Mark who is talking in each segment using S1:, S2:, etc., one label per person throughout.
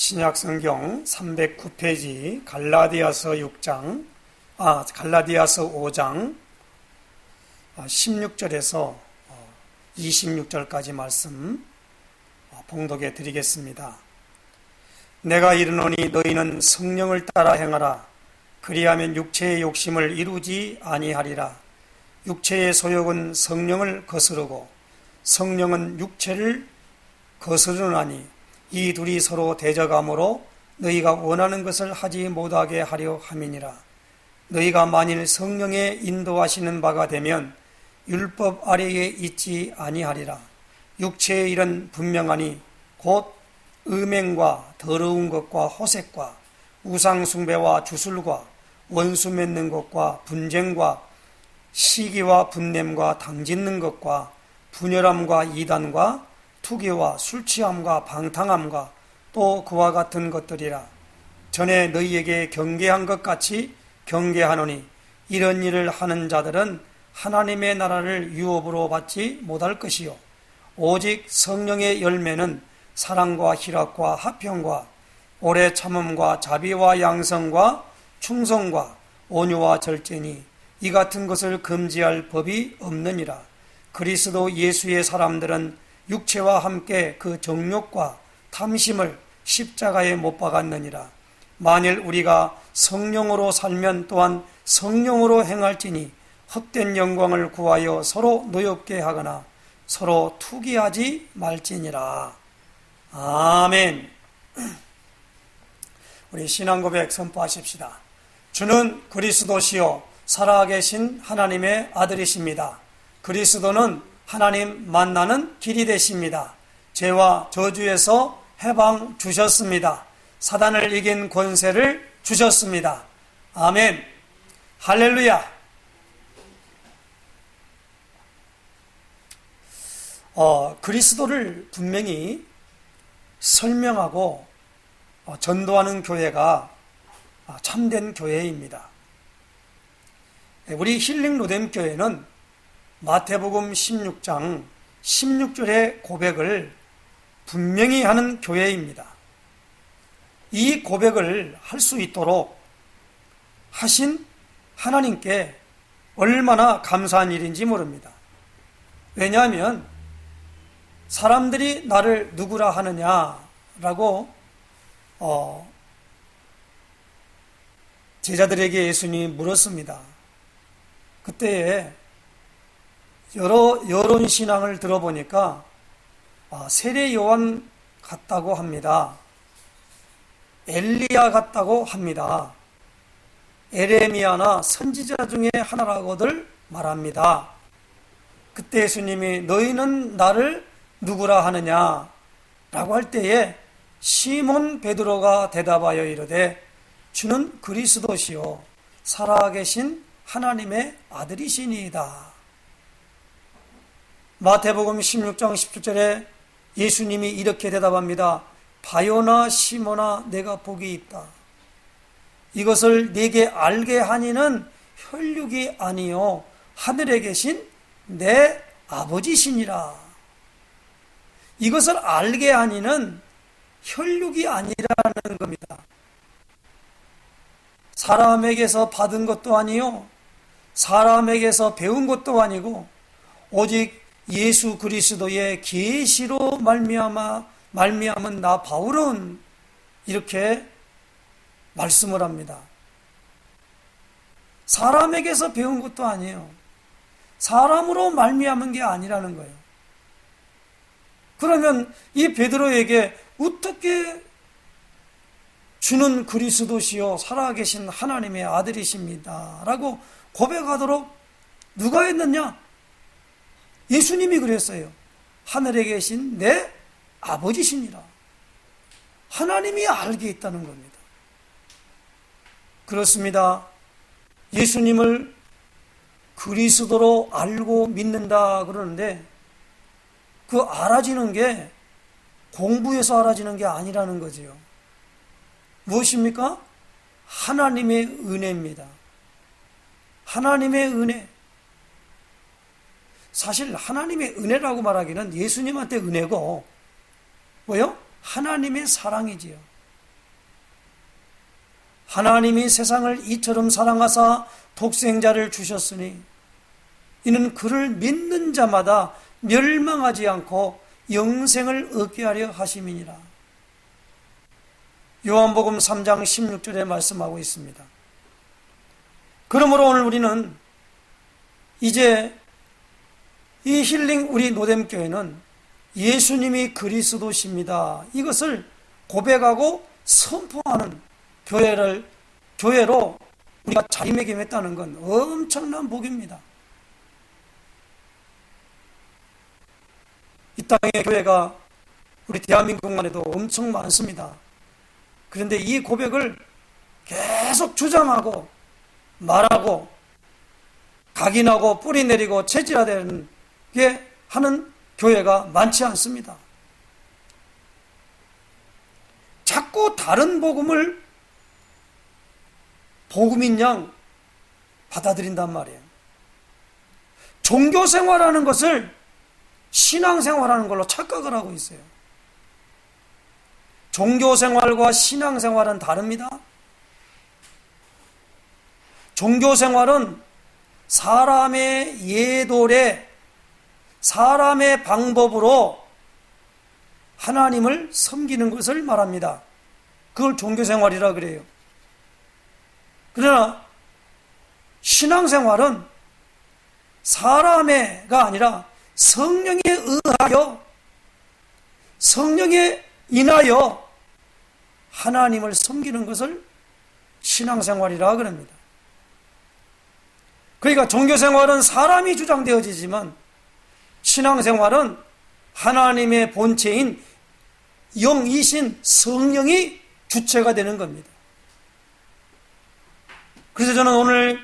S1: 신약성경 309페이지 갈라디아서 5장 16절에서 26절까지 말씀 봉독해 드리겠습니다. 내가 이르노니 너희는 성령을 따라 행하라. 그리하면 육체의 욕심을 이루지 아니하리라. 육체의 소욕은 성령을 거스르고 성령은 육체를 거스르나니 이 둘이 서로 대적함으로 너희가 원하는 것을 하지 못하게 하려 함이니라. 너희가 만일 성령의 인도하시는 바가 되면 율법 아래에 있지 아니하리라. 육체의 일은 분명하니 곧 음행과 더러운 것과 호색과 우상숭배와 주술과 원수 맺는 것과 분쟁과 시기와 분냄과 당짓는 것과 분열함과 이단과 투기와 술취함과 방탕함과 또 그와 같은 것들이라. 전에 너희에게 경계한 것 같이 경계하노니 이런 일을 하는 자들은 하나님의 나라를 유업으로 받지 못할 것이요 오직 성령의 열매는 사랑과 희락과 화평과 오래 참음과 자비와 양성과 충성과 온유와 절제니 이 같은 것을 금지할 법이 없느니라. 그리스도 예수의 사람들은 육체와 함께 그 정욕과 탐심을 십자가에 못 박았느니라. 만일 우리가 성령으로 살면 또한 성령으로 행할지니 헛된 영광을 구하여 서로 노엽게 하거나 서로 투기하지 말지니라. 아멘. 우리 신앙고백 선포하십시다. 주는 그리스도시요 살아계신 하나님의 아들이십니다. 그리스도는 하나님 만나는 길이 되십니다. 죄와 저주에서 해방 주셨습니다. 사단을 이긴 권세를 주셨습니다. 아멘. 할렐루야. 그리스도를 분명히 설명하고 전도하는 교회가 참된 교회입니다. 우리 힐링 로뎀 교회는 마태복음 16장 16절의 고백을 분명히 하는 교회입니다. 이 고백을 할 수 있도록 하신 하나님께 얼마나 감사한 일인지 모릅니다. 왜냐하면 사람들이 나를 누구라 하느냐라고 제자들에게 예수님이 물었습니다. 그때에 여러 여론신앙을 들어보니까 세례 요한 같다고 합니다. 엘리야 같다고 합니다. 에레미야나 선지자 중에 하나라고들 말합니다. 그때 예수님이 너희는 나를 누구라 하느냐 라고 할 때에 시몬 베드로가 대답하여 이르되 주는 그리스도시요 살아계신 하나님의 아들이시니이다. 마태복음 16장 17절에 예수님이 이렇게 대답합니다. 바요나 시몬아 내가 복이 있다. 이것을 네게 알게 하니는 혈육이 아니요 하늘에 계신 내 아버지시니라. 이것을 알게 하니는 혈육이 아니라는 겁니다. 사람에게서 받은 것도 아니요 사람에게서 배운 것도 아니고 오직 예수 그리스도의 계시로 말미암은 나 바울은 이렇게 말씀을 합니다. 사람에게서 배운 것도 아니에요. 사람으로 말미암은 게 아니라는 거예요. 그러면 이 베드로에게 어떻게 주는 그리스도시요 살아계신 하나님의 아들이십니다 라고 고백하도록 누가 했느냐? 예수님이 그랬어요. 하늘에 계신 내 아버지시니라. 하나님이 알게 있다는 겁니다. 그렇습니다. 예수님을 그리스도로 알고 믿는다 그러는데 그 알아지는 게 공부해서 알아지는 게 아니라는 거지요. 무엇입니까? 하나님의 은혜입니다. 하나님의 은혜. 사실 하나님의 은혜라고 말하기는 예수님한테 은혜고 뭐요? 하나님의 사랑이지요. 하나님이 세상을 이처럼 사랑하사 독생자를 주셨으니 이는 그를 믿는 자마다 멸망하지 않고 영생을 얻게 하려 하심이니라. 요한복음 3장 16절에 말씀하고 있습니다. 그러므로 오늘 우리는 이제 이 힐링 우리 노뎀교회는 예수님이 그리스도십니다. 이것을 고백하고 선포하는 교회로 우리가 자리매김했다는 건 엄청난 복입니다. 이 땅의 교회가 우리 대한민국만 해도 엄청 많습니다. 그런데 이 고백을 계속 주장하고 말하고 각인하고 뿌리내리고 체질화되는 게 하는 교회가 많지 않습니다. 자꾸 다른 복음을 복음인 양 받아들인단 말이에요. 종교생활하는 것을 신앙생활하는 걸로 착각을 하고 있어요. 종교생활과 신앙생활은 다릅니다. 종교생활은 사람의 예도래, 사람의 방법으로 하나님을 섬기는 것을 말합니다. 그걸 종교생활이라 그래요. 그러나 신앙생활은 사람의가 아니라 성령에 의하여, 성령에 인하여 하나님을 섬기는 것을 신앙생활이라 그럽니다. 그러니까 종교생활은 사람이 주장되어지지만 신앙생활은 하나님의 본체인 영이신 성령이 주체가 되는 겁니다. 그래서 저는 오늘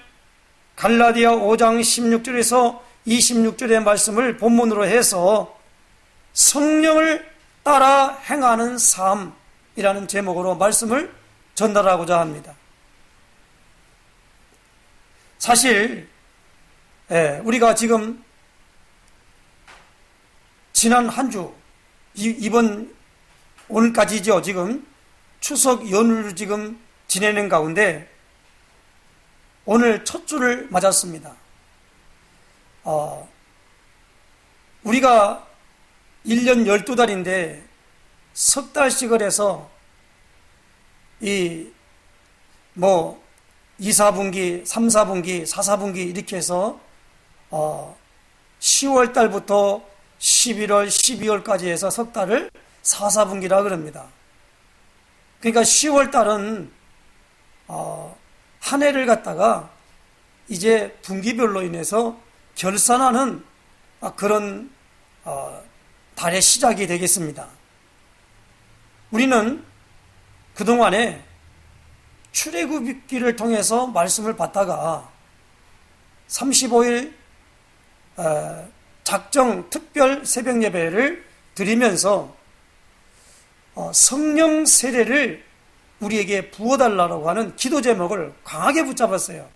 S1: 갈라디아 5장 16절에서 26절의 말씀을 본문으로 해서 성령을 따라 행하는 삶이라는 제목으로 말씀을 전달하고자 합니다. 사실 우리가 지금 지난 한 주, 이번 오늘까지죠. 지금 추석 연휴를 지금 지내는 가운데 오늘 첫 주를 맞았습니다. 우리가 1년 12달인데 석 달씩을 해서 2, 4분기, 3, 4분기, 4, 4분기 이렇게 해서 10월 달부터 11월, 12월까지 해서 석 달을 4, 4분기라 그럽니다. 그러니까 10월 달은 한 해를 갖다가 이제 분기별로 인해서 결산하는 그런 달의 시작이 되겠습니다. 우리는 그동안에 출애굽기를 통해서 말씀을 받다가 35일 작정 특별 새벽 예배를 드리면서 성령 세례를 우리에게 부어달라고 하는 기도 제목을 강하게 붙잡았어요.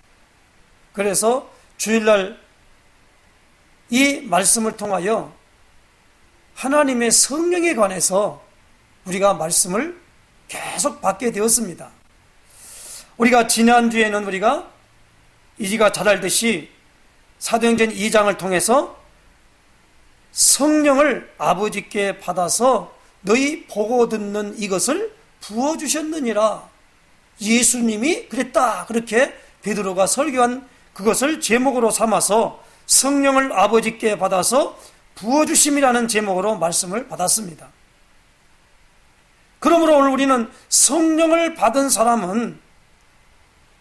S1: 그래서 주일날 이 말씀을 통하여 하나님의 성령에 관해서 우리가 말씀을 계속 받게 되었습니다. 우리가 지난주에는 우리가 잘 알듯이 사도행전 2장을 통해서 성령을 아버지께 받아서 너희 보고 듣는 이것을 부어주셨느니라. 예수님이 그랬다. 그렇게 베드로가 설교한 그것을 제목으로 삼아서 성령을 아버지께 받아서 부어주심이라는 제목으로 말씀을 받았습니다. 그러므로 오늘 우리는 성령을 받은 사람은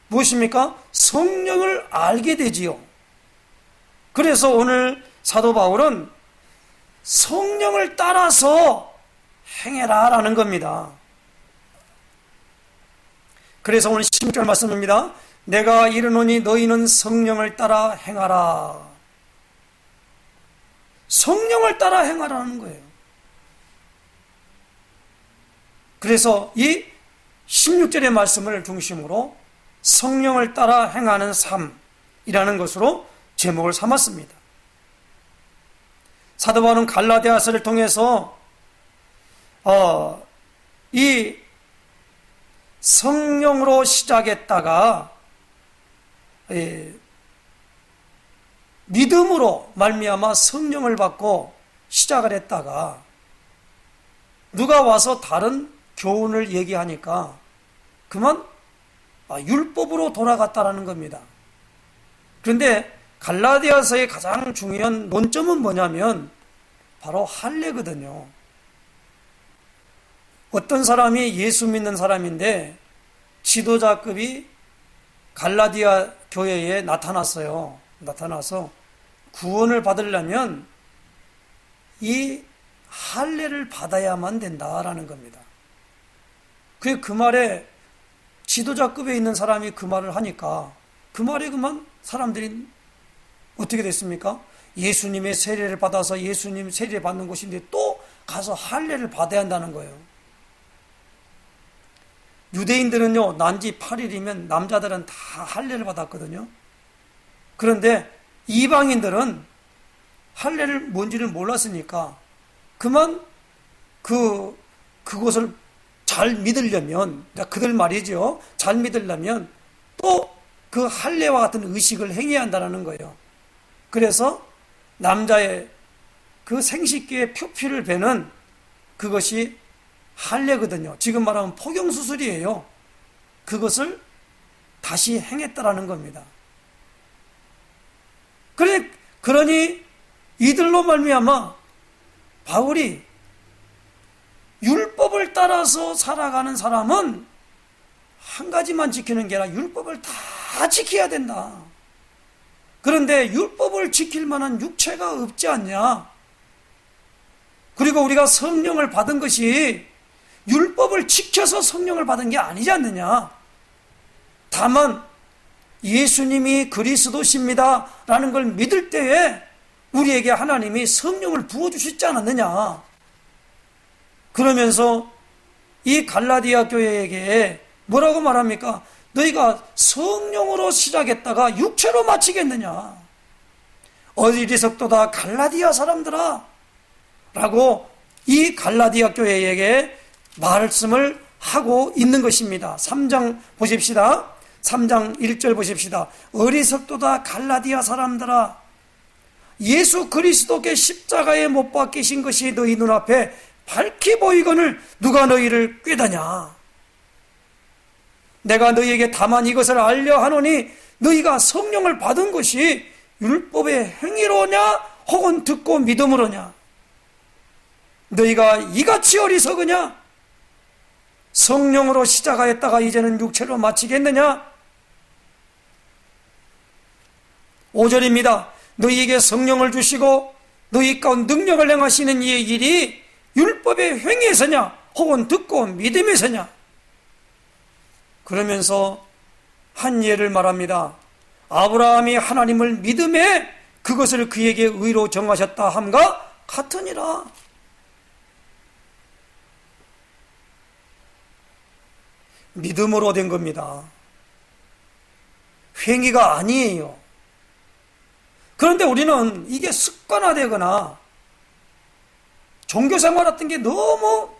S1: 무엇입니까? 성령을 알게 되지요. 그래서 오늘 사도 바울은 성령을 따라서 행해라 라는 겁니다. 그래서 오늘 16절 말씀입니다. 내가 이르노니 너희는 성령을 따라 행하라. 성령을 따라 행하라는 거예요. 그래서 이 16절의 말씀을 중심으로 성령을 따라 행하는 삶이라는 것으로 제목을 삼았습니다. 사도 바울은 갈라디아서를 통해서 이 성령으로 시작했다가 믿음으로 말미암아 성령을 받고 시작을 했다가 누가 와서 다른 교훈을 얘기하니까 그만 율법으로 돌아갔다라는 겁니다. 그런데 갈라디아서의 가장 중요한 논점은 뭐냐면 바로 할례거든요. 어떤 사람이 예수 믿는 사람인데 지도자급이 갈라디아 교회에 나타났어요. 나타나서 구원을 받으려면 이 할례를 받아야만 된다라는 겁니다. 그 말에 지도자급에 있는 사람이 그 말을 하니까 그 말에 그만 사람들이 어떻게 됐습니까? 예수님의 세례를 받아서 예수님 세례 받는 곳인데 또 가서 할례를 받아야 한다는 거예요. 유대인들은요, 난지 8일이면 남자들은 다 할례를 받았거든요. 그런데 이방인들은 할례를 뭔지를 몰랐으니까 그만 그것을 잘 믿으려면, 그들 말이죠. 잘 믿으려면 또 그 할례와 같은 의식을 행해야 한다는 거예요. 그래서 남자의 그 생식기의 표피를 베는 그것이 할례거든요. 지금 말하면 포경수술이에요. 그것을 다시 행했다라는 겁니다. 그러니 이들로 말미암아 바울이 율법을 따라서 살아가는 사람은 한 가지만 지키는 게 아니라 율법을 다 지켜야 된다. 그런데 율법을 지킬 만한 육체가 없지 않냐? 그리고 우리가 성령을 받은 것이 율법을 지켜서 성령을 받은 게 아니지 않느냐? 다만 예수님이 그리스도십니다 라는 걸 믿을 때에 우리에게 하나님이 성령을 부어주시지 않았느냐? 그러면서 이 갈라디아 교회에게 뭐라고 말합니까? 너희가 성령으로 시작했다가 육체로 마치겠느냐? 어리석도다 갈라디아 사람들아 라고 이 갈라디아 교회에게 말씀을 하고 있는 것입니다. 3장 보십시다. 3장 1절 보십시다. 어리석도다 갈라디아 사람들아, 예수 그리스도께 십자가에 못 박히신 것이 너희 눈앞에 밝히 보이거늘 누가 너희를 꾀다냐? 내가 너희에게 다만 이것을 알려 하노니 너희가 성령을 받은 것이 율법의 행위로냐 혹은 듣고 믿음으로냐? 너희가 이같이 어리석으냐? 성령으로 시작하였다가 이제는 육체로 마치겠느냐? 5절입니다. 너희에게 성령을 주시고 너희 가운데 능력을 행하시는 이의 일이 율법의 행위에서냐 혹은 듣고 믿음에서냐? 그러면서 한 예를 말합니다. 아브라함이 하나님을 믿음에 그것을 그에게 의로 정하셨다 함과 같으니라. 믿음으로 된 겁니다. 행위가 아니에요. 그런데 우리는 이게 습관화되거나 종교생활 같은 게 너무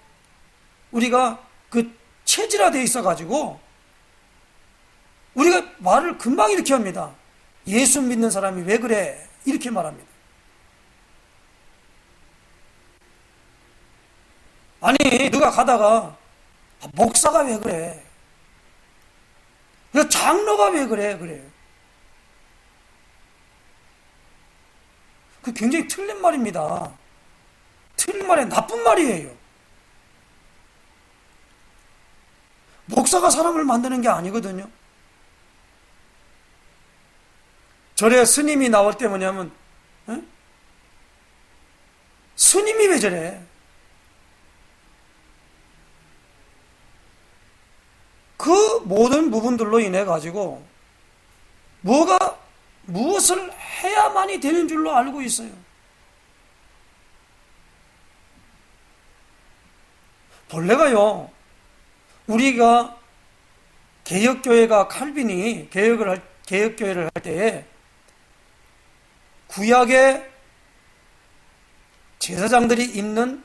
S1: 우리가 체질화되어 있어가지고 우리가 말을 금방 이렇게 합니다. 예수 믿는 사람이 왜 그래? 이렇게 말합니다. 아니 누가 가다가 목사가 왜 그래? 장로가 왜 그래? 그래요. 그 굉장히 틀린 말입니다. 틀린 말이 나쁜 말이에요. 목사가 사람을 만드는 게 아니거든요. 절에 스님이 나올 때 뭐냐면 스님이 왜 저래? 그 모든 부분들로 인해 가지고 무엇을 해야만이 되는 줄로 알고 있어요. 본래가요, 우리가 개혁교회가 칼빈이 개혁교회를 할 때에 구약의 제사장들이 입는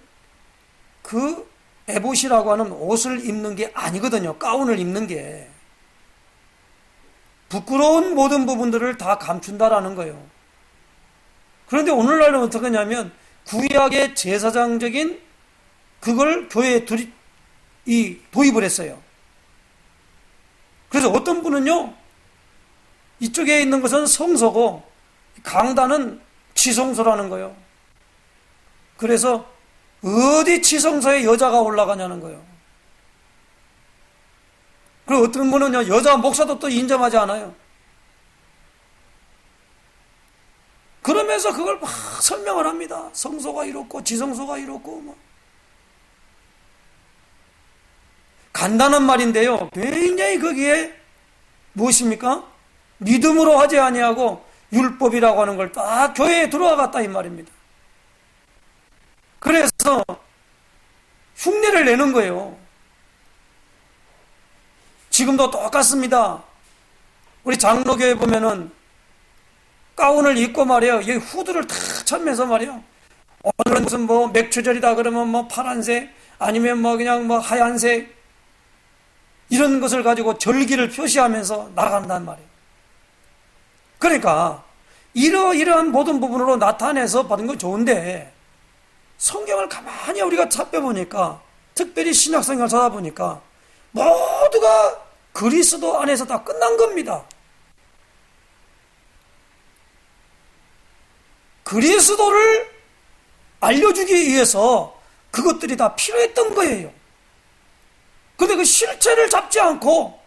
S1: 그 에봇이라고 하는 옷을 입는 게 아니거든요. 가운을 입는 게. 부끄러운 모든 부분들을 다 감춘다라는 거예요. 그런데 오늘날은 어떻게 하냐면 구약의 제사장적인 그걸 교회에 도입을 했어요. 그래서 어떤 분은요, 이쪽에 있는 것은 성소고 강단은 지성소라는 거예요. 그래서 어디 지성소에 여자가 올라가냐는 거예요. 그리고 어떤 분은요, 여자 목사도 또 인정하지 않아요. 그러면서 그걸 막 설명을 합니다. 성소가 이렇고 지성소가 이렇고 뭐. 간단한 말인데요, 굉장히 거기에 무엇입니까? 믿음으로 하지 아니하고 율법이라고 하는 걸 딱 교회에 들어와 갔다 이 말입니다. 그래서 흉내를 내는 거예요. 지금도 똑같습니다. 우리 장로교회 보면은 가운을 입고 말이에요. 이 후드를 탁 차면서 말이에요. 오늘은 무슨 뭐 맥주절이다 그러면 뭐 파란색 아니면 뭐 그냥 뭐 하얀색 이런 것을 가지고 절기를 표시하면서 나간단 말이에요. 그러니까 이러이러한 모든 부분으로 나타내서 받은 건 좋은데 성경을 가만히 우리가 찾아보니까 특별히 신약성경을 찾아보니까 모두가 그리스도 안에서 다 끝난 겁니다. 그리스도를 알려주기 위해서 그것들이 다 필요했던 거예요. 근데 그 실체를 잡지 않고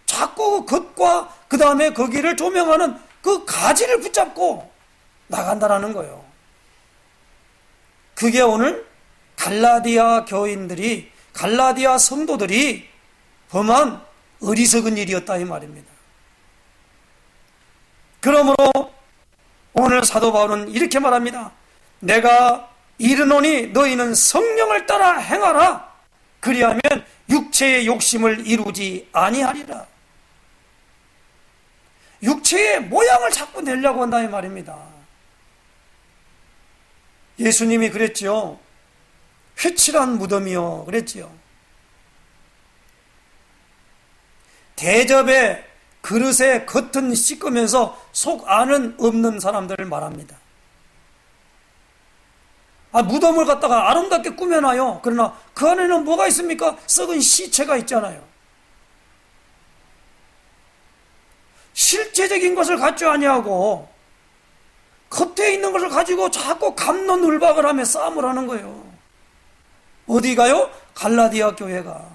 S1: 자꾸 겉과 그 다음에 거기를 조명하는 그 가지를 붙잡고 나간다라는 거예요. 그게 오늘 갈라디아 교인들이, 갈라디아 성도들이 범한 어리석은 일이었다 이 말입니다. 그러므로 오늘 사도 바울은 이렇게 말합니다. 내가 이르노니 너희는 성령을 따라 행하라. 그리하면 육체의 욕심을 이루지 아니하리라. 육체의 모양을 자꾸 내려고 한다 이 말입니다. 예수님이 그랬지요. 회칠한 무덤이요 그랬지요. 대접에 그릇에 겉은 씻으면서 속 안은 없는 사람들을 말합니다. 무덤을 갖다가 아름답게 꾸며놔요. 그러나 그 안에는 뭐가 있습니까? 썩은 시체가 있잖아요. 실제적인 것을 갖지 아니하고 겉에 있는 것을 가지고 자꾸 갑론을박을 하며 싸움을 하는 거예요. 어디가요? 갈라디아 교회가.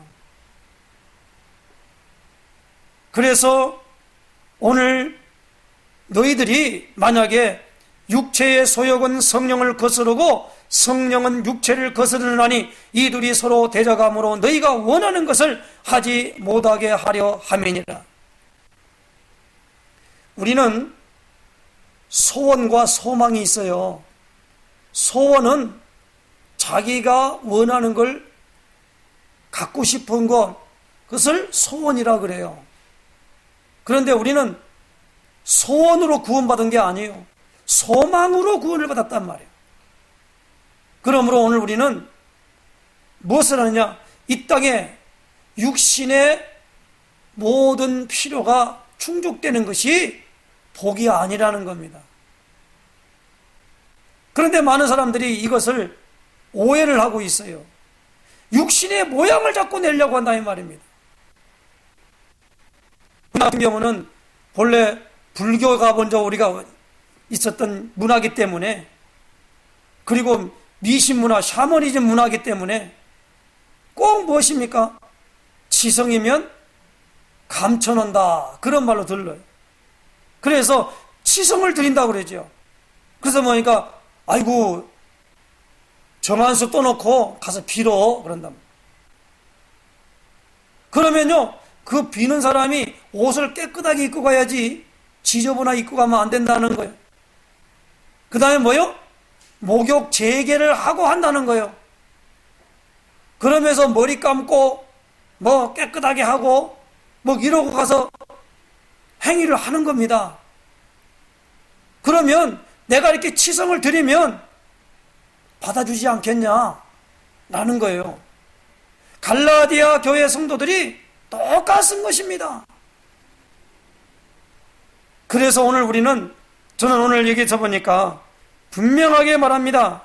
S1: 그래서 오늘 너희들이 만약에 육체의 소욕은 성령을 거스르고 성령은 육체를 거스르나니 이 둘이 서로 대적함으로 너희가 원하는 것을 하지 못하게 하려 함이니라. 우리는 소원과 소망이 있어요. 소원은 자기가 원하는 걸 갖고 싶은 것, 그것을 소원이라 그래요. 그런데 우리는 소원으로 구원받은 게 아니에요. 소망으로 구원을 받았단 말이에요. 그러므로 오늘 우리는 무엇을 하느냐? 이 땅에 육신의 모든 필요가 충족되는 것이 복이 아니라는 겁니다. 그런데 많은 사람들이 이것을 오해를 하고 있어요. 육신의 모양을 자꾸 내려고 한다 이 말입니다. 그 같은 경우는 본래 불교가 먼저 우리가 있었던 문화이기 때문에, 그리고 미신문화, 샤머니즘 문화이기 때문에 꼭 무엇입니까? 치성이면 감춰놓는다 그런 말로 들려요. 그래서 치성을 드린다고 그러죠. 그래서 뭐니까 아이고 정한수 떠놓고 가서 빌어 그런다. 그러면요 그 비는 사람이 옷을 깨끗하게 입고 가야지 지저분하게 입고 가면 안 된다는 거예요. 그 다음에 뭐요? 목욕 재개를 하고 한다는 거예요. 그러면서 머리 감고 뭐 깨끗하게 하고 뭐 이러고 가서 행위를 하는 겁니다. 그러면 내가 이렇게 치성을 드리면 받아주지 않겠냐 라는 거예요. 갈라디아 교회 성도들이 똑같은 것입니다. 그래서 저는 오늘 여기서 보니까 분명하게 말합니다.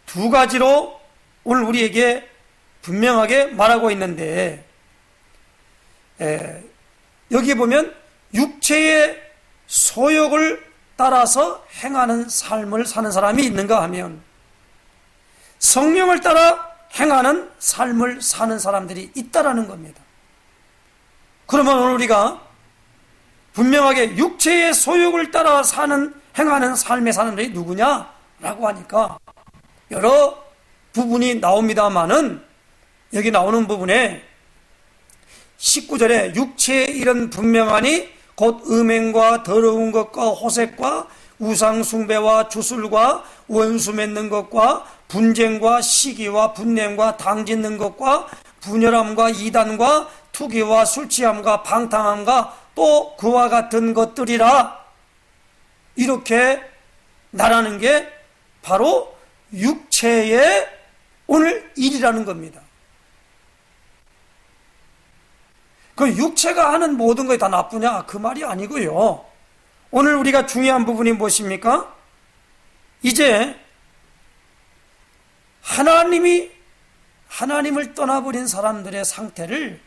S1: 두 가지로 오늘 우리에게 분명하게 말하고 있는데, 여기 보면 육체의 소욕을 따라서 행하는 삶을 사는 사람이 있는가 하면 성령을 따라 행하는 삶을 사는 사람들이 있다라는 겁니다. 그러면 오늘 우리가 분명하게 육체의 소욕을 따라 행하는 삶의 사람들이 누구냐라고 하니까 여러 부분이 나옵니다만은, 여기 나오는 부분에 19절에 육체의 일은 분명하니 곧 음행과 더러운 것과 호색과 우상숭배와 주술과 원수 맺는 것과 분쟁과 시기와 분냄과 당짓는 것과 분열함과 이단과 투기와 술취함과 방탕함과 또 그와 같은 것들이라. 이렇게 나라는 게 바로 육체의 오늘 일이라는 겁니다. 그 육체가 하는 모든 것이 다 나쁘냐? 그 말이 아니고요. 오늘 우리가 중요한 부분이 무엇입니까? 이제 하나님을 떠나버린 사람들의 상태를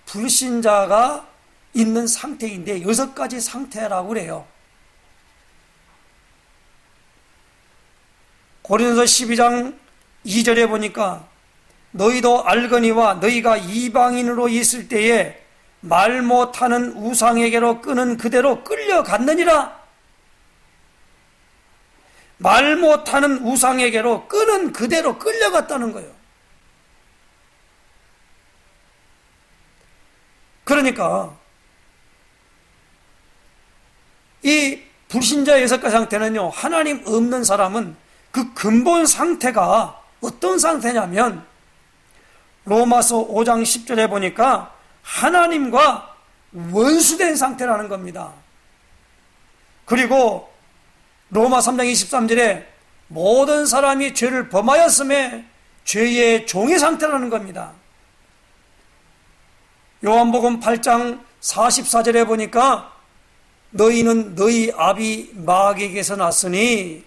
S1: 불신자가 있는 상태인데 6가지 상태라고 그래요. 고린도서 12장 2절에 보니까 너희도 알거니와 너희가 이방인으로 있을 때에 말 못하는 우상에게로 끄는 그대로 끌려갔느니라. 말 못하는 우상에게로 끄는 그대로 끌려갔다는 거예요. 그러니까 이 불신자의 6가지 상태는요, 하나님 없는 사람은 그 근본 상태가 어떤 상태냐면 로마서 5장 10절에 보니까 하나님과 원수된 상태라는 겁니다. 그리고 로마 3장 23절에 모든 사람이 죄를 범하였음에 죄의 종의 상태라는 겁니다. 요한복음 8장 44절에 보니까 너희는 너희 아비 마귀에게서 났으니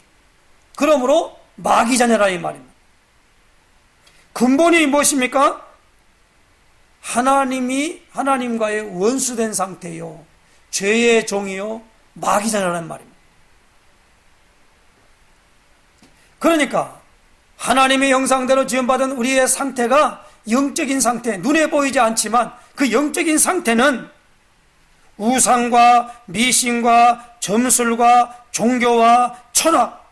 S1: 그러므로 마귀 자녀라 이 말입니다. 근본이 무엇입니까? 하나님과의 원수된 상태요, 죄의 종이요, 마귀 자녀라는 말입니다. 그러니까 하나님의 형상대로 지음받은 우리의 상태가 영적인 상태, 눈에 보이지 않지만 그 영적인 상태는 우상과 미신과 점술과 종교와 철학,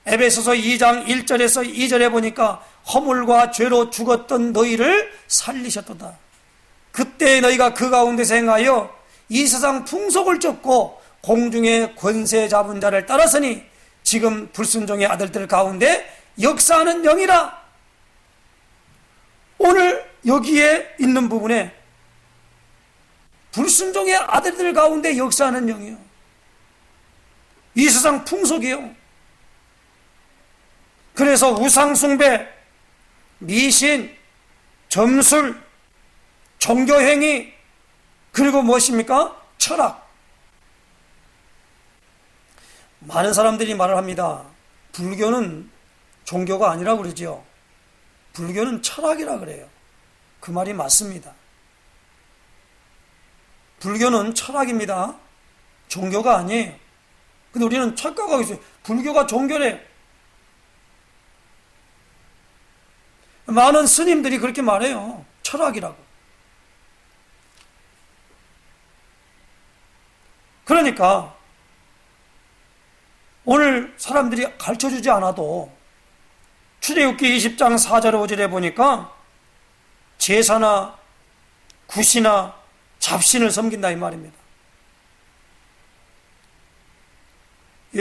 S1: 에베소서 2장 1절에서 2절에 보니까 허물과 죄로 죽었던 너희를 살리셨도다. 그때 너희가 그 가운데서 행하여 이 세상 풍속을 쫓고 공중의 권세 잡은 자를 따랐으니 지금 불순종의 아들들 가운데 역사하는 영이라. 오늘 여기에 있는 부분에 불순종의 아들들 가운데 역사하는 영이요, 이 세상 풍속이요. 그래서 우상숭배, 미신, 점술, 종교행위, 그리고 무엇입니까? 철학. 많은 사람들이 말을 합니다. 불교는 종교가 아니라고 그러죠. 불교는 철학이라 그래요. 그 말이 맞습니다. 불교는 철학입니다. 종교가 아니에요. 근데 우리는 착각하고 있어요. 불교가 종교래. 많은 스님들이 그렇게 말해요. 철학이라고. 그러니까 오늘 사람들이 가르쳐주지 않아도 출애굽기 20장 4절 5절에 보니까 제사나 굿이나 잡신을 섬긴다 이 말입니다.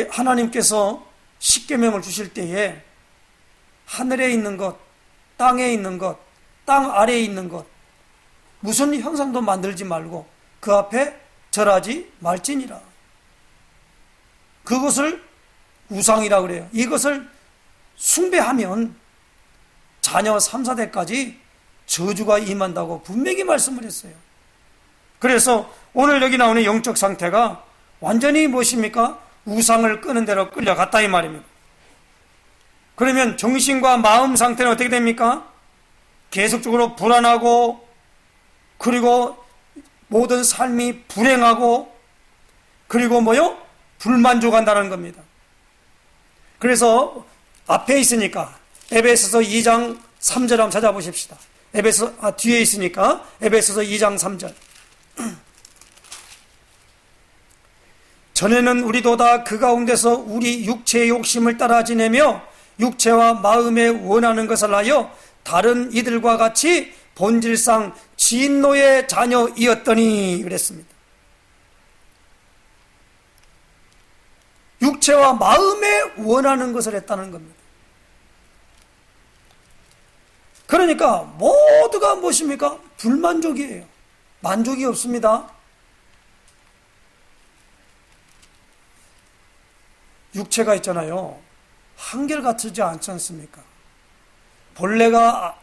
S1: 하나님께서 십계명을 주실 때에 하늘에 있는 것, 땅에 있는 것, 땅 아래에 있는 것, 무슨 형상도 만들지 말고 그 앞에 절하지 말지니라. 그것을 우상이라 그래요. 이것을 숭배하면 자녀 3, 4대까지 저주가 임한다고 분명히 말씀을 했어요. 그래서 오늘 여기 나오는 영적 상태가 완전히 무엇입니까? 우상을 끄는 대로 끌려갔다 이 말입니다. 그러면 정신과 마음 상태는 어떻게 됩니까? 계속적으로 불안하고, 그리고 모든 삶이 불행하고, 그리고 뭐요? 불만족한다는 겁니다. 그래서 앞에 있으니까 에베소서 2장 3절 한번 찾아보십시다. 뒤에 있으니까 에베소서 2장 3절. 전에는 우리도 다 그 가운데서 우리 육체의 욕심을 따라 지내며 육체와 마음에 원하는 것을 하여 다른 이들과 같이 본질상 진노의 자녀이었더니 그랬습니다. 육체와 마음에 원하는 것을 했다는 겁니다. 그러니까 모두가 무엇입니까? 불만족이에요. 만족이 없습니다. 육체가 있잖아요. 한결같지 않지 않습니까? 본래가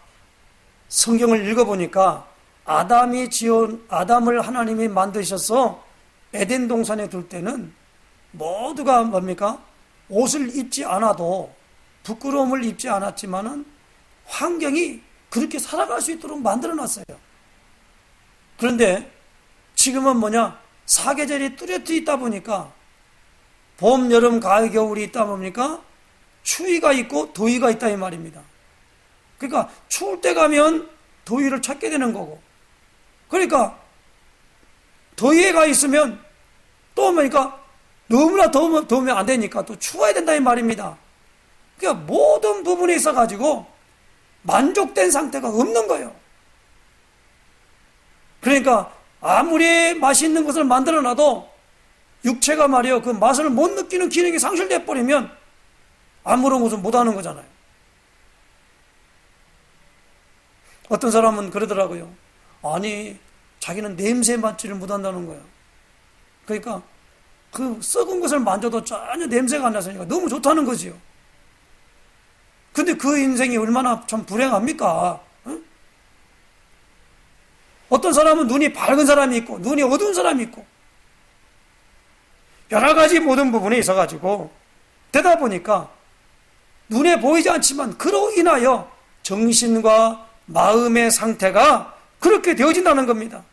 S1: 성경을 읽어보니까 아담을 하나님이 만드셔서 에덴 동산에 둘 때는 모두가 뭡니까? 옷을 입지 않아도 부끄러움을 입지 않았지만은 환경이 그렇게 살아갈 수 있도록 만들어놨어요. 그런데 지금은 뭐냐? 사계절이 뚜렷이 있다 보니까 봄, 여름, 가을, 겨울이 있다 보니까 추위가 있고 더위가 있다 이 말입니다. 그러니까 추울 때 가면 더위를 찾게 되는 거고, 그러니까 더위에 가 있으면 또 뭐니까 너무나 더우면 안 되니까 또 추워야 된다 이 말입니다. 그러니까 모든 부분에 있어 가지고 만족된 상태가 없는 거예요. 그러니까 아무리 맛있는 것을 만들어 놔도 육체가 말이요, 그 맛을 못 느끼는 기능이 상실돼 버리면 아무런 것을 못 하는 거잖아요. 어떤 사람은 그러더라고요. 아니, 자기는 냄새 맡지를 못한다는 거예요. 그러니까 그 썩은 것을 만져도 전혀 냄새가 안 나서니까 너무 좋다는 거지요. 근데 그 인생이 얼마나 참 불행합니까? 응? 어떤 사람은 눈이 밝은 사람이 있고 눈이 어두운 사람이 있고 여러 가지 모든 부분에 있어가지고 되다 보니까 눈에 보이지 않지만 그로 인하여 정신과 마음의 상태가 그렇게 되어진다는 겁니다.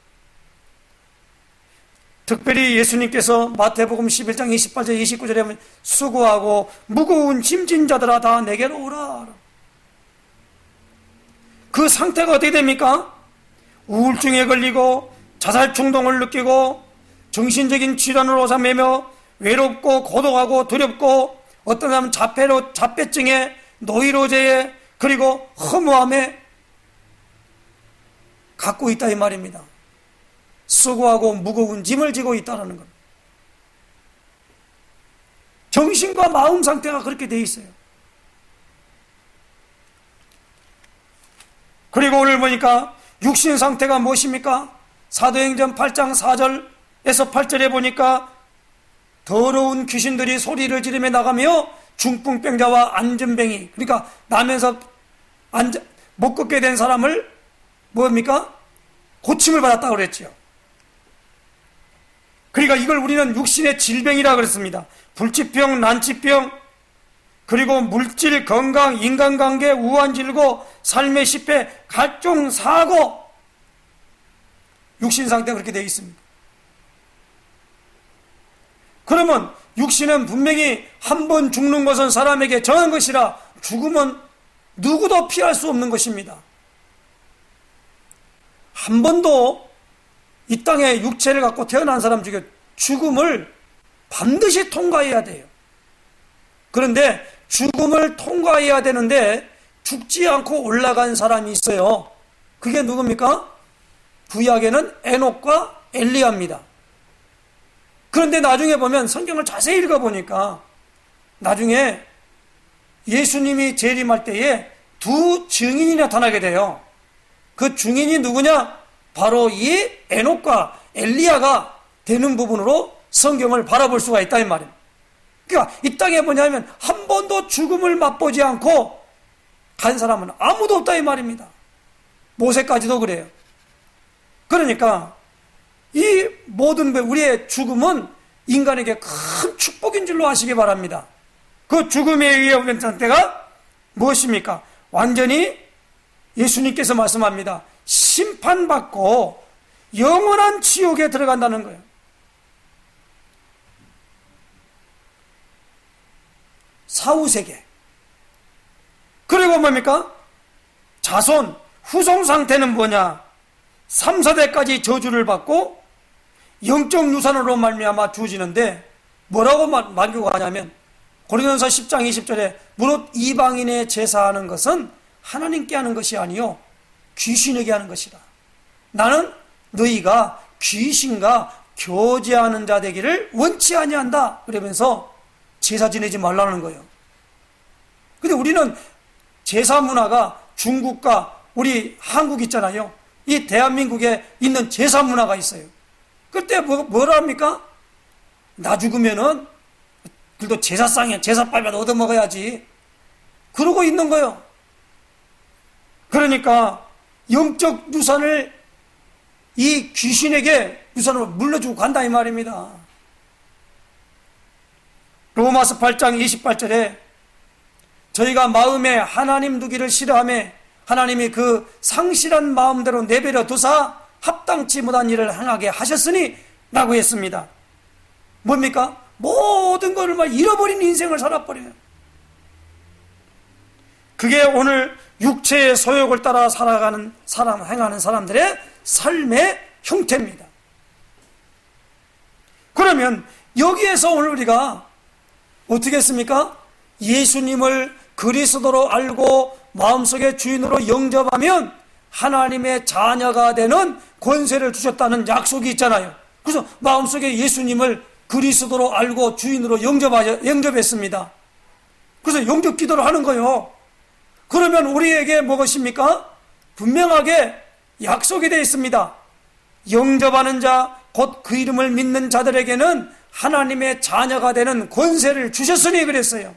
S1: 특별히 예수님께서 마태복음 11장 28절 29절에 보면 수고하고 무거운 짐진 자들아 다 내게로 오라. 그 상태가 어떻게 됩니까? 우울증에 걸리고 자살 충동을 느끼고 정신적인 질환을 오사매며 외롭고 고독하고 두렵고 어떤 사람은 자폐증에 노이로제에 그리고 허무함에 갖고 있다 이 말입니다. 수고하고 무거운 짐을 지고 있다는 것. 정신과 마음 상태가 그렇게 돼 있어요. 그리고 오늘 보니까 육신 상태가 무엇입니까? 사도행전 8장 4절에서 8절에 보니까 더러운 귀신들이 소리를 지르며 나가며 중풍병자와 안전병이, 그러니까 나면서 못 걷게 된 사람을 뭡니까? 고침을 받았다고 그랬죠. 그러니까 이걸 우리는 육신의 질병이라고 그랬습니다. 불치병, 난치병, 그리고 물질, 건강, 인간관계, 우환질고, 삶의 실패, 각종 사고, 육신 상태가 그렇게 되어 있습니다. 그러면 육신은 분명히 한 번 죽는 것은 사람에게 정한 것이라 죽음은 누구도 피할 수 없는 것입니다. 한 번도 이 땅에 육체를 갖고 태어난 사람 중에 죽음을 반드시 통과해야 돼요. 그런데 죽음을 통과해야 되는데 죽지 않고 올라간 사람이 있어요. 그게 누굽니까? 구약에는 에녹과 엘리야입니다. 그런데 나중에 보면 성경을 자세히 읽어보니까 나중에 예수님이 재림할 때에 두 증인이 나타나게 돼요. 그 증인이 누구냐? 바로 이 에녹과 엘리야가 되는 부분으로 성경을 바라볼 수가 있다 이 말입니다. 그러니까 이 땅에 뭐냐면 한 번도 죽음을 맛보지 않고 간 사람은 아무도 없다 이 말입니다. 모세까지도 그래요. 그러니까 이 모든 우리의 죽음은 인간에게 큰 축복인 줄로 아시기 바랍니다. 그 죽음에 의해 오는 상태가 무엇입니까? 완전히 예수님께서 말씀합니다. 심판받고 영원한 지옥에 들어간다는 거예요. 사후세계. 그리고 뭡니까? 자손, 후손 상태는 뭐냐? 3, 4대까지 저주를 받고 영적 유산으로 말미암아 주어지는데 뭐라고 말하냐면 고린도전서 10장 20절에 무릇 이방인의 제사하는 것은 하나님께 하는 것이 아니요 귀신에게 하는 것이다. 나는 너희가 귀신과 교제하는 자 되기를 원치 아니한다. 그러면서 제사 지내지 말라는 거예요. 근데 우리는 제사 문화가 중국과 우리 한국 있잖아요. 이 대한민국에 있는 제사 문화가 있어요. 그때 뭐라 합니까? 나 죽으면은 그래도 제사상에 제사밥이라도 얻어먹어야지. 그러고 있는 거예요. 그러니까 영적 유산을 이 귀신에게 유산으로 물려주고 간다 이 말입니다. 로마서 8장 28절에 저희가 마음에 하나님 두기를 싫어하며 하나님이 그 상실한 마음대로 내버려 두사 합당치 못한 일을 행하게 하셨으니 라고 했습니다. 뭡니까? 모든 것을 막 잃어버린 인생을 살아버려요. 그게 오늘 육체의 소욕을 따라 살아가는 사람, 행하는 사람들의 삶의 형태입니다. 그러면 여기에서 오늘 우리가 어떻게 했습니까? 예수님을 그리스도로 알고 마음속의 주인으로 영접하면 하나님의 자녀가 되는 권세를 주셨다는 약속이 있잖아요. 그래서 마음속에 예수님을 그리스도로 알고 주인으로 영접했습니다. 그래서 영접 기도를 하는 거예요. 그러면 우리에게 무엇입니까? 분명하게 약속이 되어 있습니다. 영접하는 자, 곧 그 이름을 믿는 자들에게는 하나님의 자녀가 되는 권세를 주셨으니 그랬어요.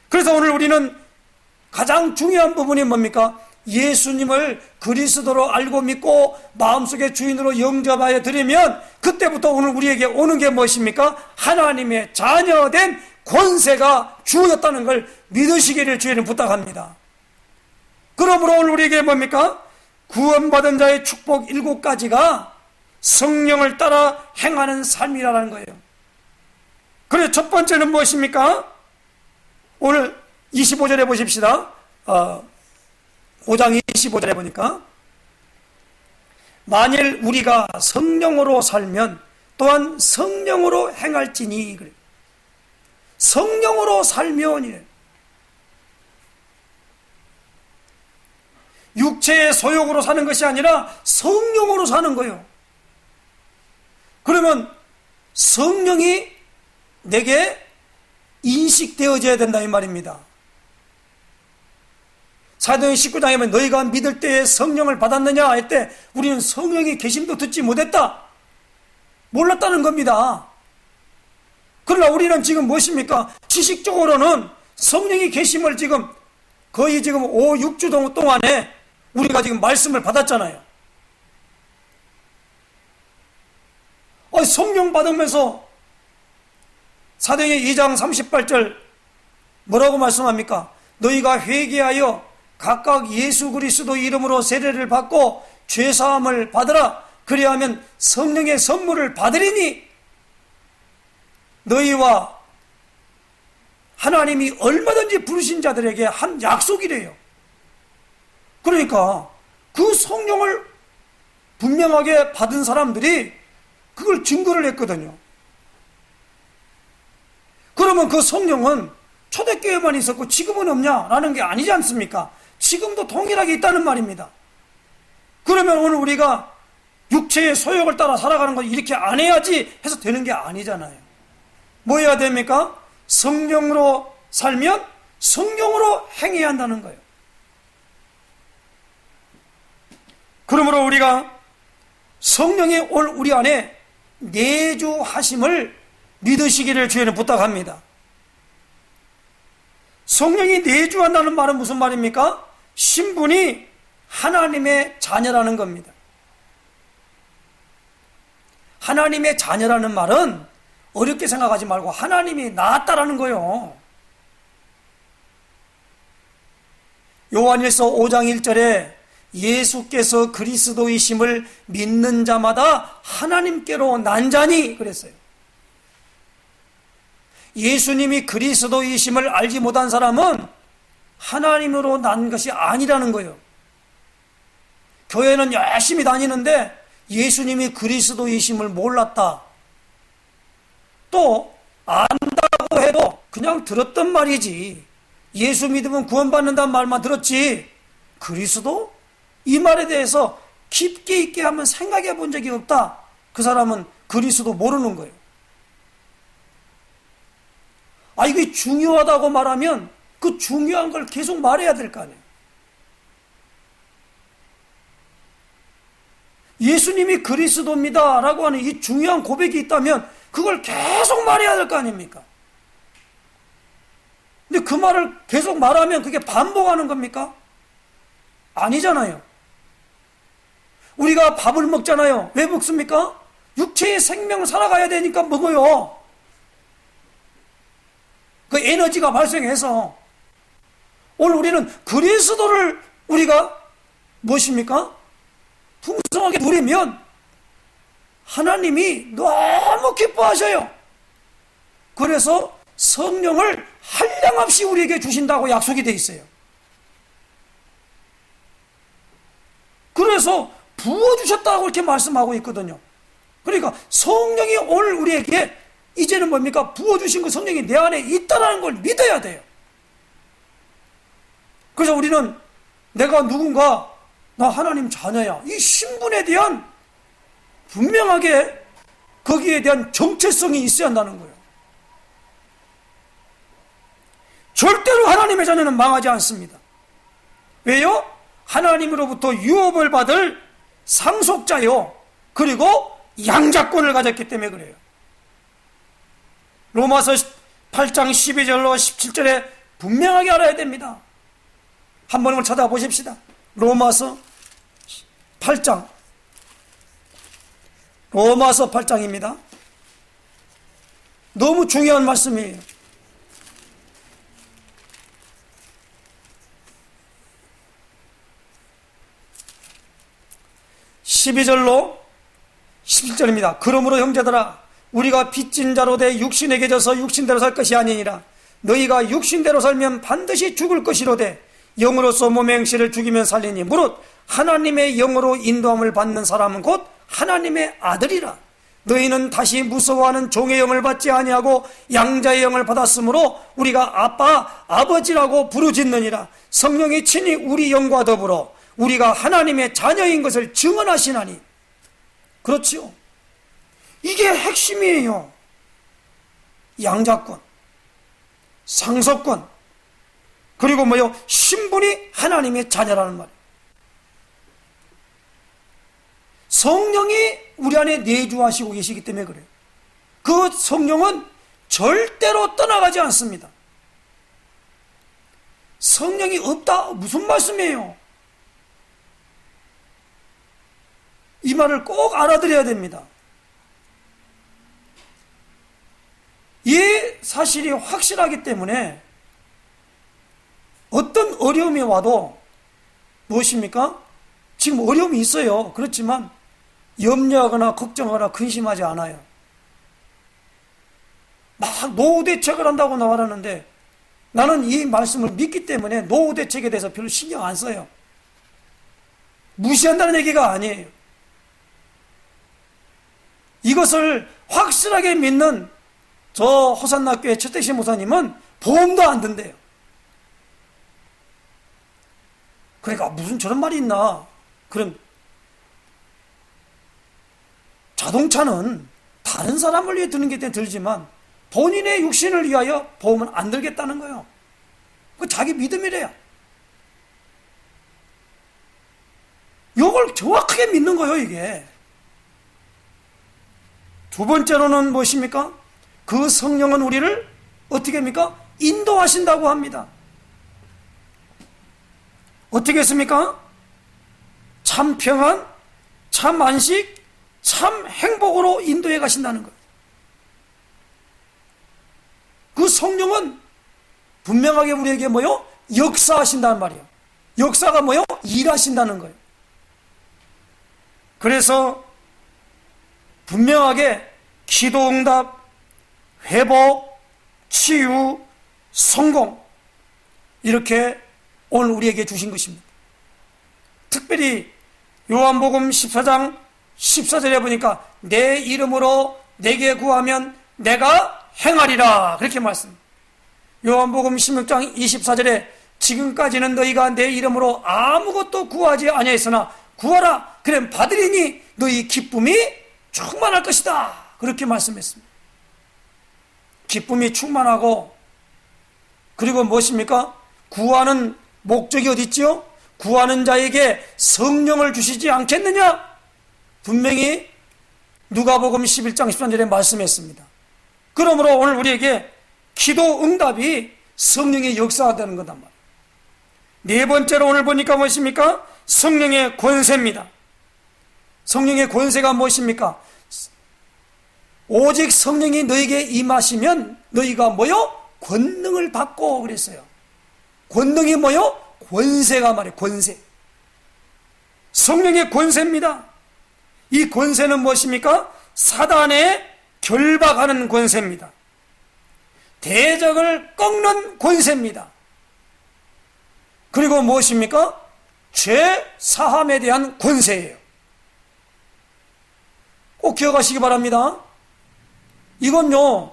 S1: 그래서 오늘 우리는 가장 중요한 부분이 뭡니까? 예수님을 그리스도로 알고 믿고 마음속의 주인으로 영접하여 드리면 그때부터 오늘 우리에게 오는 게 무엇입니까? 하나님의 자녀된 권세가 주어졌다는 걸 믿으시기를 주의는 부탁합니다. 그러므로 오늘 우리에게 뭡니까? 구원받은 자의 축복 7가지가 성령을 따라 행하는 삶이라는 거예요. 그래서 첫 번째는 무엇입니까? 오늘 25절에 보십시다. 5장 25절에 보니까 만일 우리가 성령으로 살면 또한 성령으로 행할지니 그래. 성령으로 살면 이래. 육체의 소욕으로 사는 것이 아니라 성령으로 사는 거예요. 그러면 성령이 내게 인식되어져야 된다 이 말입니다. 사도행 19장에 보면 너희가 믿을 때에 성령을 받았느냐 할 때 우리는 성령의 계심도 듣지 못했다. 몰랐다는 겁니다. 그러나 우리는 지금 무엇입니까? 지식적으로는 성령의 계심을 거의 5, 6주 동안에 우리가 지금 말씀을 받았잖아요. 성령 받으면서 사도행전 2장 38절 뭐라고 말씀합니까? 너희가 회개하여 각각 예수 그리스도 이름으로 세례를 받고 죄사함을 받으라. 그리하면 성령의 선물을 받으리니 너희와 하나님이 얼마든지 부르신 자들에게 한 약속이래요. 그러니까 그 성령을 분명하게 받은 사람들이 그걸 증거를 했거든요. 그러면 그 성령은 초대교회만 있었고 지금은 없냐라는 게 아니지 않습니까? 지금도 동일하게 있다는 말입니다. 그러면 오늘 우리가 육체의 소욕을 따라 살아가는 거 이렇게 안 해야지 해서 되는 게 아니잖아요. 뭐 해야 됩니까? 성령으로 살면 성령으로 행해야 한다는 거예요. 그러므로 우리가 성령이 오늘 우리 안에 내주하심을 믿으시기를 주에는 부탁합니다. 성령이 내주한다는 말은 무슨 말입니까? 신분이 하나님의 자녀라는 겁니다. 하나님의 자녀라는 말은 어렵게 생각하지 말고 하나님이 낳았다라는 거예요. 요한일서 5장 1절에 예수께서 그리스도이심을 믿는 자마다 하나님께로 난 자니 그랬어요. 예수님이 그리스도이심을 알지 못한 사람은 하나님으로 난 것이 아니라는 거예요. 교회는 열심히 다니는데 예수님이 그리스도이심을 몰랐다. 또 안다고 해도 그냥 들었던 말이지. 예수 믿으면 구원받는다는 말만 들었지 그리스도? 이 말에 대해서 깊게 있게 한번 생각해 본 적이 없다. 그 사람은 그리스도 모르는 거예요. 이게 중요하다고 말하면 그 중요한 걸 계속 말해야 될 거 아니에요. 예수님이 그리스도입니다 라고 하는 이 중요한 고백이 있다면 그걸 계속 말해야 될 거 아닙니까? 근데 그 말을 계속 말하면 그게 반복하는 겁니까? 아니잖아요. 우리가 밥을 먹잖아요. 왜 먹습니까? 육체의 생명을 살아가야 되니까 먹어요. 그 에너지가 발생해서. 오늘 우리는 그리스도를 우리가 무엇입니까? 풍성하게 누리면 하나님이 너무 기뻐하셔요. 그래서 성령을 한량없이 우리에게 주신다고 약속이 되어 있어요. 그래서 부어주셨다고 이렇게 말씀하고 있거든요. 그러니까 성령이 오늘 우리에게 이제는 뭡니까? 부어주신 그 성령이 내 안에 있다는 걸 믿어야 돼요. 그래서 우리는 내가 누군가, 나 하나님 자녀야, 이 신분에 대한 분명하게 거기에 대한 정체성이 있어야 한다는 거예요. 절대로 하나님의 자녀는 망하지 않습니다. 왜요? 하나님으로부터 유업을 받을 상속자요, 그리고 양자권을 가졌기 때문에 그래요. 로마서 8장 12절로 17절에 분명하게 알아야 됩니다. 한번 찾아보십시다. 로마서 8장, 로마서 8장입니다. 너무 중요한 말씀이에요. 12절로 11절입니다. 그러므로 형제들아, 우리가 빚진 자로 돼 육신에게 져서 육신대로 살 것이 아니니라. 너희가 육신대로 살면 반드시 죽을 것이로되 영으로서 몸의 행실을 죽이면 살리니 무릇 하나님의 영으로 인도함을 받는 사람은 곧 하나님의 아들이라. 너희는 다시 무서워하는 종의 영을 받지 아니하고 양자의 영을 받았으므로 우리가 아빠, 아버지라고 부르짖느니라. 성령이 친히 우리 영과 더불어 우리가 하나님의 자녀인 것을 증언하시나니. 그렇지요. 이게 핵심이에요. 양자권, 상속권, 그리고 뭐요? 신분이 하나님의 자녀라는 말이에요. 성령이 우리 안에 내주하시고 계시기 때문에 그래요. 그 성령은 절대로 떠나가지 않습니다. 성령이 없다? 무슨 말씀이에요? 이 말을 꼭 알아들어야 됩니다. 이 사실이 확실하기 때문에 어떤 어려움이 와도 무엇입니까? 지금 어려움이 있어요. 그렇지만 염려하거나 걱정하거나 근심하지 않아요. 막 노후 대책을 한다고 나와라는데 나는 이 말씀을 믿기 때문에 노후 대책에 대해서 별로 신경 안 써요. 무시한다는 얘기가 아니에요. 이것을 확실하게 믿는 저 호산나교회 최택신 목사님은 보험도 안 든대요. 그러니까 무슨 저런 말이 있나. 그럼 자동차는 다른 사람을 위해 드는 게 들지만 본인의 육신을 위하여 보험은 안 들겠다는 거예요. 그 자기 믿음이래요. 이걸 정확하게 믿는 거예요, 이게. 두 번째로는 무엇입니까? 그 성령은 우리를 어떻게 합니까? 인도하신다고 합니다. 어떻게 했습니까? 참 평안, 참 안식, 참 행복으로 인도해 가신다는 거예요. 그 성령은 분명하게 우리에게 뭐요? 역사하신다는 말이에요. 역사가 뭐요? 일하신다는 거예요. 그래서 분명하게 기도응답, 회복, 치유, 성공, 이렇게 오늘 우리에게 주신 것입니다. 특별히 요한복음 14장 14절에 보니까 내 이름으로 내게 구하면 내가 행하리라, 그렇게 말씀합니다. 요한복음 16장 24절에 지금까지는 너희가 내 이름으로 아무것도 구하지 아니하였으나 구하라 그럼 받으리니 너희 기쁨이 충만할 것이다, 그렇게 말씀했습니다. 기쁨이 충만하고, 그리고 무엇입니까? 구하는 목적이 어디 있지요? 구하는 자에게 성령을 주시지 않겠느냐? 분명히 누가복음 11장 13절에 말씀했습니다. 그러므로 오늘 우리에게 기도 응답이 성령의 역사하다는 거단 말이에요. 네 번째로 오늘 보니까 무엇입니까? 성령의 권세입니다. 성령의 권세가 무엇입니까? 오직 성령이 너에게 임하시면 너희가 뭐요? 권능을 받고 그랬어요. 권능이 뭐요? 권세가 말이에요. 권세. 성령의 권세입니다. 이 권세는 무엇입니까? 사단의 결박하는 권세입니다. 대적을 꺾는 권세입니다. 그리고 무엇입니까? 죄 사함에 대한 권세예요. 꼭 기억하시기 바랍니다. 이건요,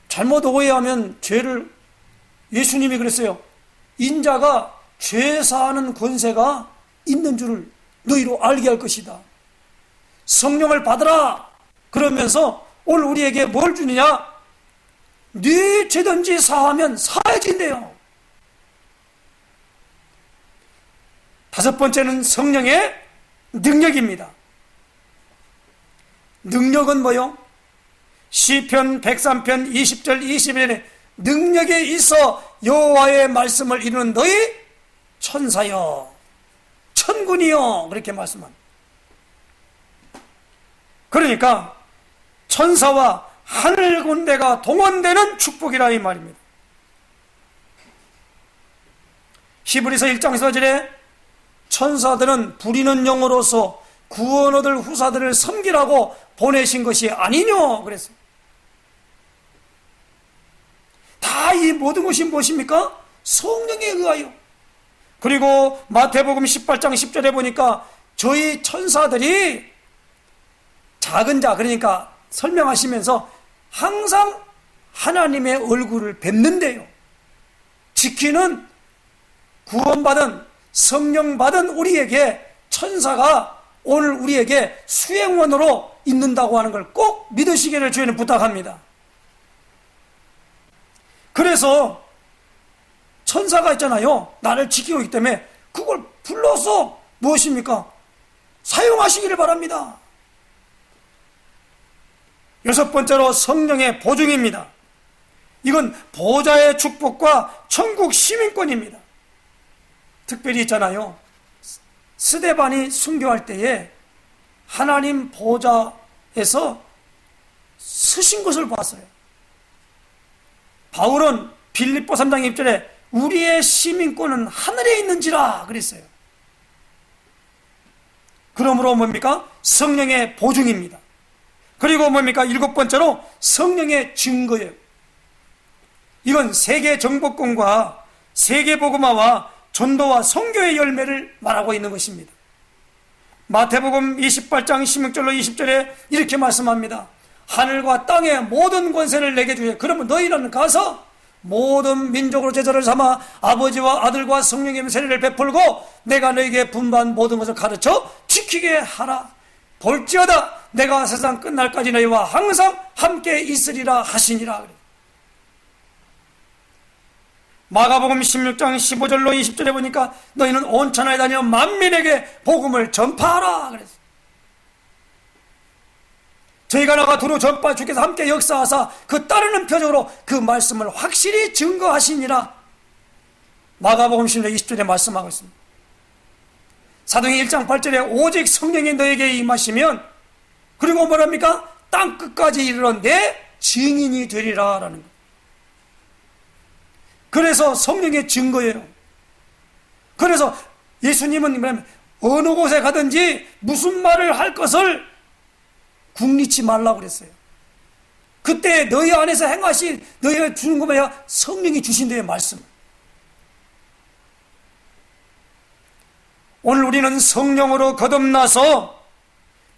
S1: 잘못 오해하면 죄를, 예수님이 그랬어요. 인자가 죄 사하는 권세가 있는 줄을 너희로 알게 할 것이다. 성령을 받으라 그러면서 오늘 우리에게 뭘 주느냐? 네 죄든지 사하면 사해진대요. 다섯 번째는 성령의 능력입니다. 능력은 뭐요? 시편 103편 20절 21절에 능력에 있어 여호와의 말씀을 이루는 너희 천사여 천군이여, 그렇게 말씀합니다. 그러니까 천사와 하늘 군대가 동원되는 축복이라 이 말입니다. 히브리서 1장 4절에 천사들은 부리는 영으로서 구원 얻을 후사들을 섬기라고 보내신 것이 아니뇨 그랬어요. 다 이 모든 것이 무엇입니까? 성령에 의하여. 그리고 마태복음 18장 10절에 보니까 저희 천사들이 작은 자, 그러니까 설명하시면서 항상 하나님의 얼굴을 뵙는데요. 지키는 구원받은 성령 받은 우리에게 천사가 오늘 우리에게 수행원으로 있는다고 하는 걸 꼭 믿으시기를 주님은 부탁합니다. 그래서 천사가 있잖아요. 나를 지키고 있기 때문에 그걸 불러서 무엇입니까? 사용하시기를 바랍니다. 여섯 번째로 성령의 보증입니다. 이건 보좌의 축복과 천국 시민권입니다. 특별히 있잖아요. 스데반이 순교할 때에 하나님 보좌에서 쓰신 것을 봤어요. 바울은 빌립보 3장 1절에 우리의 시민권은 하늘에 있는지라 그랬어요. 그러므로 뭡니까? 성령의 보증입니다. 그리고 뭡니까? 일곱 번째로 성령의 증거예요. 이건 세계 정복권과 세계 복음화와 전도와 선교의 열매를 말하고 있는 것입니다. 마태복음 28장 16절로 20절에 이렇게 말씀합니다. 하늘과 땅의 모든 권세를 내게 주여. 그러면 너희는 가서 모든 민족으로 제자를 삼아 아버지와 아들과 성령의 세례를 베풀고 내가 너희에게 분부한 모든 것을 가르쳐 지키게 하라. 볼지어다 내가 세상 끝날까지 너희와 항상 함께 있으리라 하시니라. 마가복음 16장 15절로 20절에 보니까 너희는 온 천하에 다녀 만민에게 복음을 전파하라 그랬어요. 저희가 나가 두루 전파 주께서 함께 역사하사 그 따르는 표적으로 그 말씀을 확실히 증거하시니라. 마가복음 16장 20절에 말씀하고 있습니다. 사도행전 1장 8절에 오직 성령이 너에게 임하시면, 그리고 뭐랍니까? 땅 끝까지 이르러 내 증인이 되리라 라는 거예요. 그래서 성령의 증거예요. 그래서 예수님은 뭐냐면 어느 곳에 가든지 무슨 말을 할 것을 궁리치 말라고 그랬어요. 그때 너희 안에서 행하신, 너희가 주는 것 뭐야? 성령이 주신다의 말씀. 오늘 우리는 성령으로 거듭나서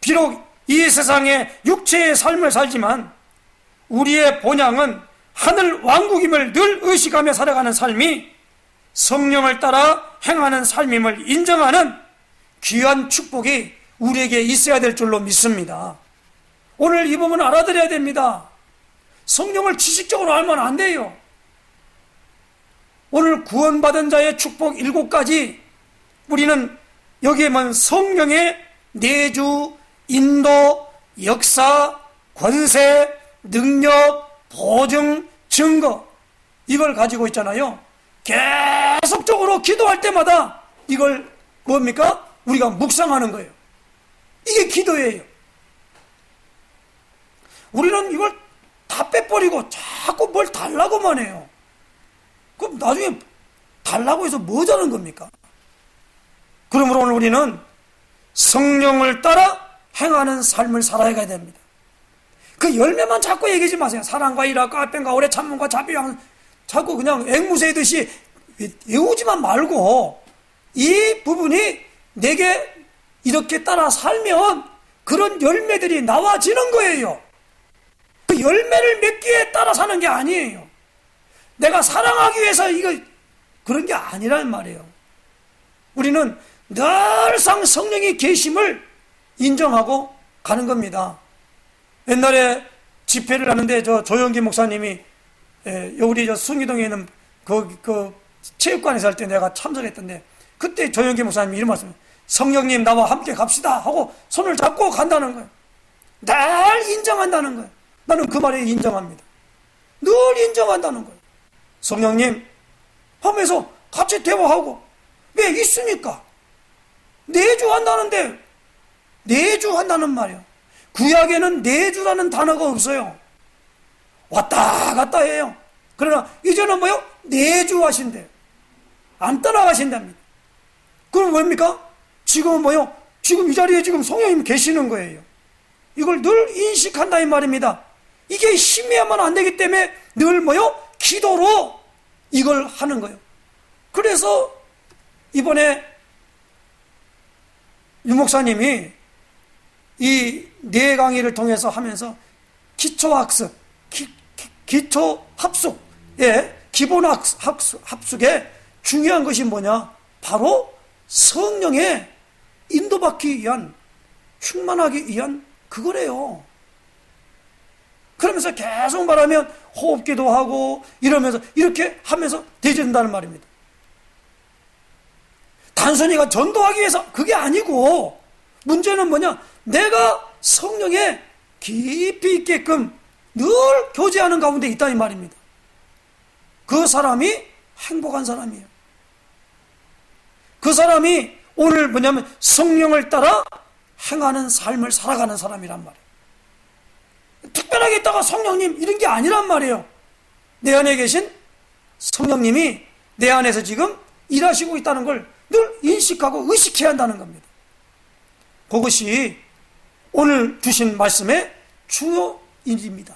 S1: 비록 이 세상에 육체의 삶을 살지만 우리의 본향은 하늘 왕국임을 늘 의식하며 살아가는 삶이 성령을 따라 행하는 삶임을 인정하는 귀한 축복이 우리에게 있어야 될 줄로 믿습니다. 오늘 이 부분을 알아들어야 됩니다. 성령을 지식적으로 알면 안 돼요. 오늘 구원받은 자의 축복 7가지, 우리는 여기에만 성령의 내주, 인도, 역사, 권세, 능력, 보증, 증거, 이걸 가지고 있잖아요. 계속적으로 기도할 때마다 이걸 뭡니까? 우리가 묵상하는 거예요. 이게 기도예요. 우리는 이걸 다 빼버리고 자꾸 뭘 달라고만 해요. 그럼 나중에 달라고 해서 뭐 자는 겁니까? 그러므로 오늘 우리는 성령을 따라 행하는 삶을 살아야 됩니다. 그 열매만 자꾸 얘기하지 마세요. 사랑과 일하고 아pen과 오래 참음과 자비양, 자꾸 그냥 앵무새듯이 외우지만 말고 이 부분이 내게 이렇게 따라 살면 그런 열매들이 나와지는 거예요. 그 열매를 맺기에 따라 사는 게 아니에요. 내가 사랑하기 위해서 이거 그런 게 아니란 말이에요. 우리는 늘상 성령의 계심을 인정하고 가는 겁니다. 옛날에 집회를 하는데 조영기 목사님이 우리 숭이동에 있는 그 체육관에서 할 때 내가 참석했던데, 그때 조영기 목사님이 이런 말씀을, 성령님 나와 함께 갑시다 하고 손을 잡고 간다는 거예요. 날 인정한다는 거예요. 나는 그 말에 인정합니다. 늘 인정한다는 거예요. 성령님 하면서 같이 대화하고, 왜 있으니까 내주한다는데, 내주한다는 말이에요. 구약에는 내주라는 단어가 없어요. 왔다 갔다 해요. 그러나 이제는 뭐요? 내주하신대요. 안 떠나가신답니다. 그럼 뭡니까? 지금은 뭐요? 지금 이 자리에 지금 성령님 계시는 거예요. 이걸 늘 인식한다 이 말입니다. 이게 힘이야만 안 되기 때문에 늘 뭐요? 기도로 이걸 하는 거예요. 그래서 이번에 유 목사님이 이 네 강의를 통해서 하면서 기초학습, 기초합숙, 기본합숙에 중요한 것이 뭐냐? 바로 성령에 인도받기 위한, 충만하기 위한 그거래요. 그러면서 계속 말하면 호흡기도 하고 이러면서 이렇게 하면서 되진다는 말입니다. 단순히가 전도하기 위해서 그게 아니고, 문제는 뭐냐? 내가 성령에 깊이 있게끔 늘 교제하는 가운데 있다 이 말입니다. 그 사람이 행복한 사람이에요. 그 사람이 오늘 뭐냐면 성령을 따라 행하는 삶을 살아가는 사람이란 말이에요. 특별하게 있다가 성령님 이런 게 아니란 말이에요. 내 안에 계신 성령님이 내 안에서 지금 일하시고 있다는 걸 늘 인식하고 의식해야 한다는 겁니다. 그것이 오늘 주신 말씀의 주요인입니다.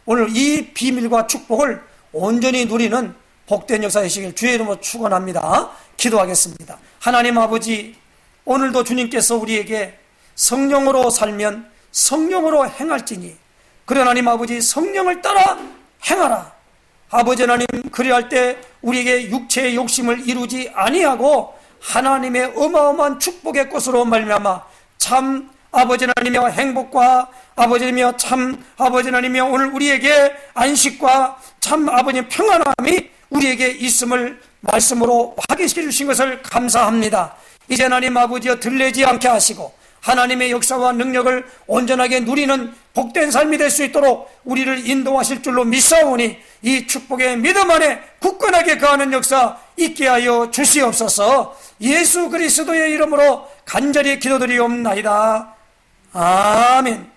S1: 오늘 이 비밀과 축복을 온전히 누리는 복된 역사 되시길 주의 이름으로 축원합니다. 기도하겠습니다. 하나님 아버지, 오늘도 주님께서 우리에게 성령으로 살면 성령으로 행할지니, 그래 하나님 아버지 성령을 따라 행하라. 아버지 하나님, 그리할 때 우리에게 육체의 욕심을 이루지 아니하고 하나님의 어마어마한 축복의 꽃으로 말미암아 참 아버지 하나님이여 행복과 아버지 하나님이여 참 아버지 하나님이여 오늘 우리에게 안식과 참 아버지 평안함이 우리에게 있음을 말씀으로 확인시켜 주신 것을 감사합니다. 이제 하나님 아버지여 들리지 않게 하시고 하나님의 역사와 능력을 온전하게 누리는 복된 삶이 될 수 있도록 우리를 인도하실 줄로 믿사오니 이 축복의 믿음 안에 굳건하게 거하는 역사 있게 하여 주시옵소서. 예수 그리스도의 이름으로 간절히 기도드리옵나이다. 아멘.